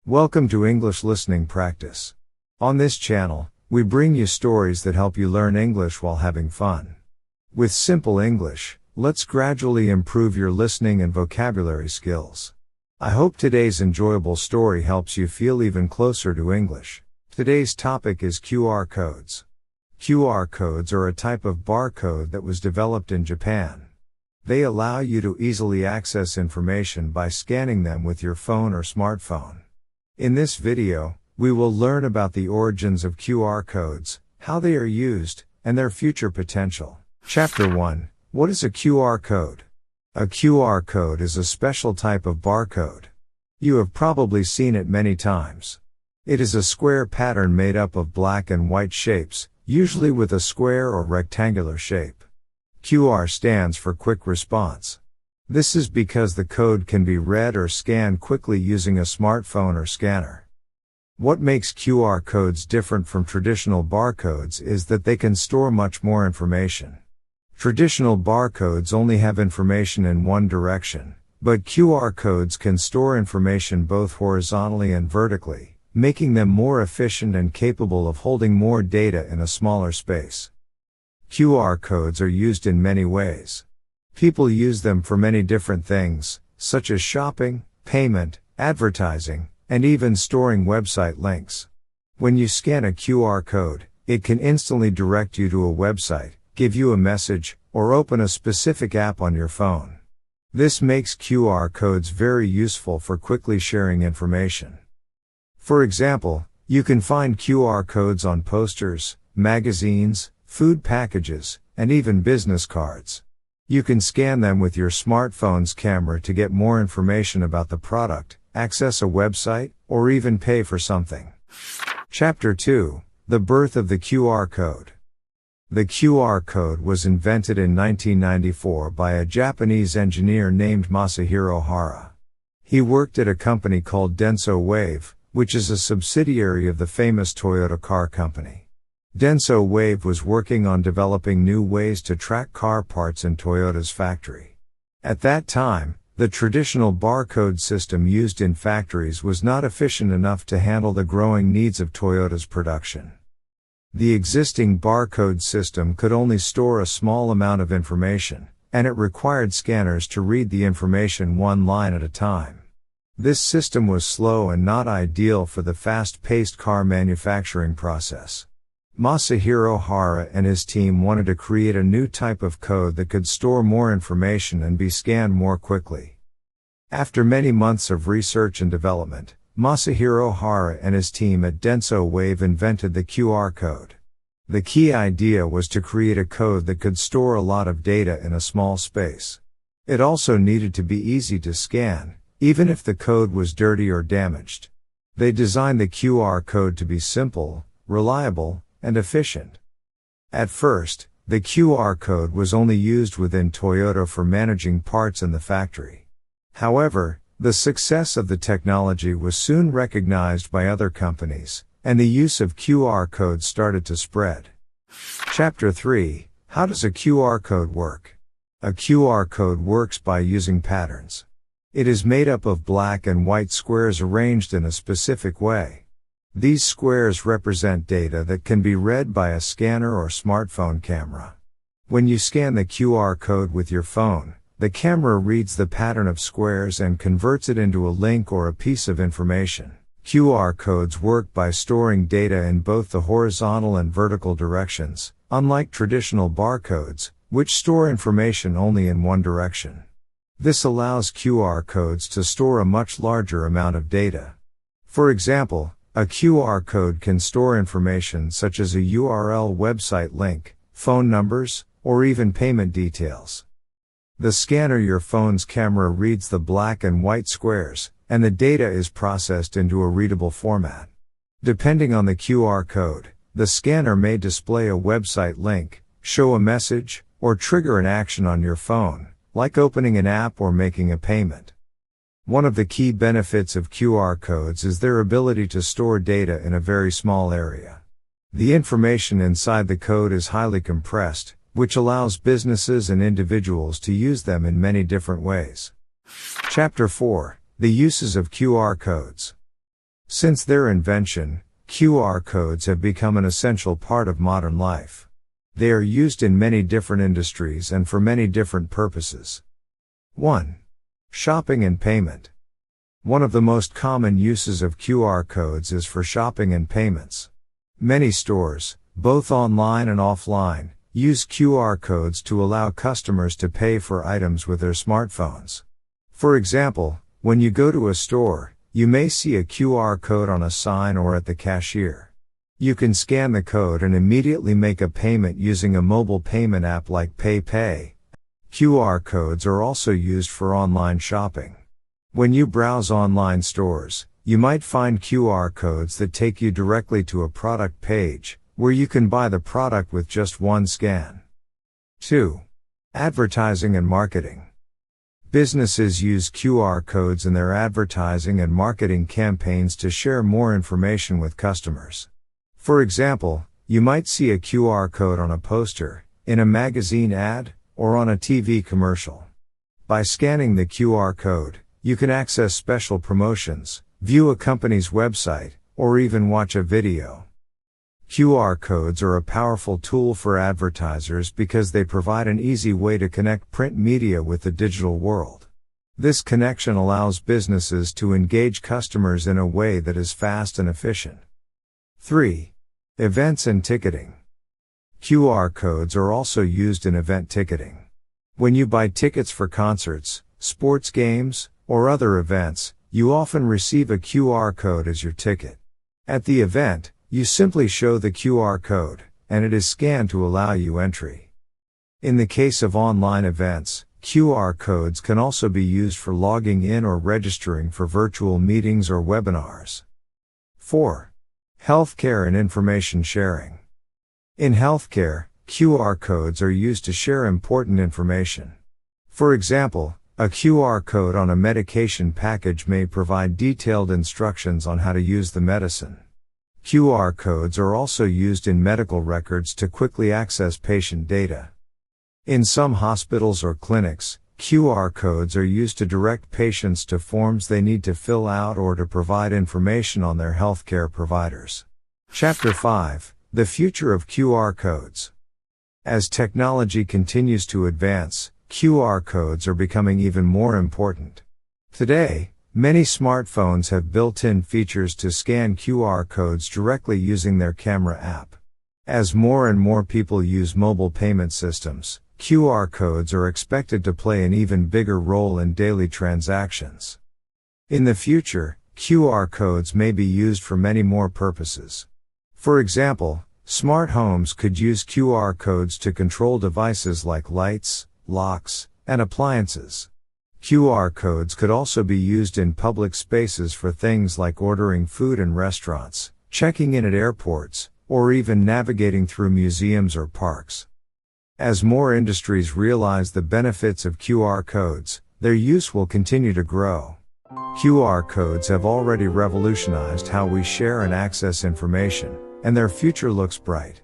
Welcome to English Listening Practice. On this channel, we bring you stories that help you learn English while having fun. With simple English, let's gradually improve your listening and vocabulary skills. I hope today's enjoyable story helps you feel even closer to English. Today's topic is QR codes. QR codes are a type of barcode that was developed in Japan. They allow you to easily access information by scanning them with your phone or smartphone. In this video, we will learn about the origins of QR codes, how they are used, and their future potential. Chapter 1. What is a QR code? A QR code is a special type of barcode. You have probably seen it many times. It is a square pattern made up of black and white shapes, usually with a square or rectangular shape. QR stands for Quick Response. This is because the code can be read or scanned quickly using a smartphone or scanner. What makes QR codes different from traditional barcodes is that they can store much more information. Traditional barcodes only have information in one direction, but QR codes can store information both horizontally and vertically, making them more efficient and capable of holding more data in a smaller space. QR codes are used in many ways. People use them for many different things, such as shopping, payment, advertising, and even storing website links. When you scan a QR code, it can instantly direct you to a website, give you a message, or open a specific app on your phone. This makes QR codes very useful for quickly sharing information. For example, you can find QR codes on posters, magazines, food packages, and even business cards. You can scan them with your smartphone's camera to get more information about the product, access a website, or even pay for something. Chapter 2. The birth of the QR code. The QR code was invented in 1994 by a Japanese engineer named Masahiro Hara. He worked at a company called Denso Wave, which is a subsidiary of the famous Toyota car company. Denso Wave was working on developing new ways to track car parts in Toyota's factory. At that time, the traditional barcode system used in factories was not efficient enough to handle the growing needs of Toyota's production. The existing barcode system could only store a small amount of information, and it required scanners to read the information one line at a time. This system was slow and not ideal for the fast-paced car manufacturing process. Masahiro Hara and his team wanted to create a new type of code that could store more information and be scanned more quickly. After many months of research and development, Masahiro Hara and his team at Denso Wave invented the QR code. The key idea was to create a code that could store a lot of data in a small space. It also needed to be easy to scan, even if the code was dirty or damaged. They designed the QR code to be simple, reliable, and efficient. At first, the QR code was only used within Toyota for managing parts in the factory. However, the success of the technology was soon recognized by other companies, and the use of QR codes started to spread. Chapter 3. How does a QR code work? A QR code works by using patterns. It is made up of black and white squares arranged in a specific way. These squares represent data that can be read by a scanner or smartphone camera. When you scan the QR code with your phone, the camera reads the pattern of squares and converts it into a link or a piece of information. QR codes work by storing data in both the horizontal and vertical directions, unlike traditional barcodes, which store information only in one direction. This allows QR codes to store a much larger amount of data. For example, a QR code can store information such as a URL, website link, phone numbers, or even payment details. The scanner, your phone's camera, reads the black and white squares, and the data is processed into a readable format. Depending on the QR code, the scanner may display a website link, show a message, or trigger an action on your phone, like opening an app or making a payment. One of the key benefits of QR codes is their ability to store data in a very small area. The information inside the code is highly compressed, which allows businesses and individuals to use them in many different ways. Chapter 4. The uses of QR codes. Since their invention, QR codes have become an essential part of modern life. They are used in many different industries and for many different purposes. 1. Shopping and payment. One of the most common uses of QR codes is for shopping and payments. Many stores, both online and offline, use QR codes to allow customers to pay for items with their smartphones. For example, when you go to a store, you may see a QR code on a sign or at the cashier. You can scan the code and immediately make a payment using a mobile payment app like PayPay. QR codes are also used for online shopping. When you browse online stores, you might find QR codes that take you directly to a product page, where you can buy the product with just one scan. 2. Advertising and marketing. Businesses use QR codes in their advertising and marketing campaigns to share more information with customers. For example, you might see a QR code on a poster, in a magazine ad, or on a TV commercial. By scanning the QR code, you can access special promotions, view a company's website, or even watch a video. QR codes are a powerful tool for advertisers because they provide an easy way to connect print media with the digital world. This connection allows businesses to engage customers in a way that is fast and efficient. 3. Events and ticketing. QR codes are also used in event ticketing. When you buy tickets for concerts, sports games, or other events, you often receive a QR code as your ticket. At the event, you simply show the QR code, and it is scanned to allow you entry. In the case of online events, QR codes can also be used for logging in or registering for virtual meetings or webinars. 4. Healthcare and information sharing. In healthcare, QR codes are used to share important information. For example, a QR code on a medication package may provide detailed instructions on how to use the medicine. QR codes are also used in medical records to quickly access patient data. In some hospitals or clinics, QR codes are used to direct patients to forms they need to fill out or to provide information on their healthcare providers. Chapter 5: The Future of QR Codes. As technology continues to advance, QR codes are becoming even more important. Today, many smartphones have built-in features to scan QR codes directly using their camera app. As more and more people use mobile payment systems, QR codes are expected to play an even bigger role in daily transactions. In the future, QR codes may be used for many more purposes. For example, smart homes could use QR codes to control devices like lights, locks, and appliances. QR codes could also be used in public spaces for things like ordering food in restaurants, checking in at airports, or even navigating through museums or parks. As more industries realize the benefits of QR codes, their use will continue to grow. QR codes have already revolutionized how we share and access information, and their future looks bright.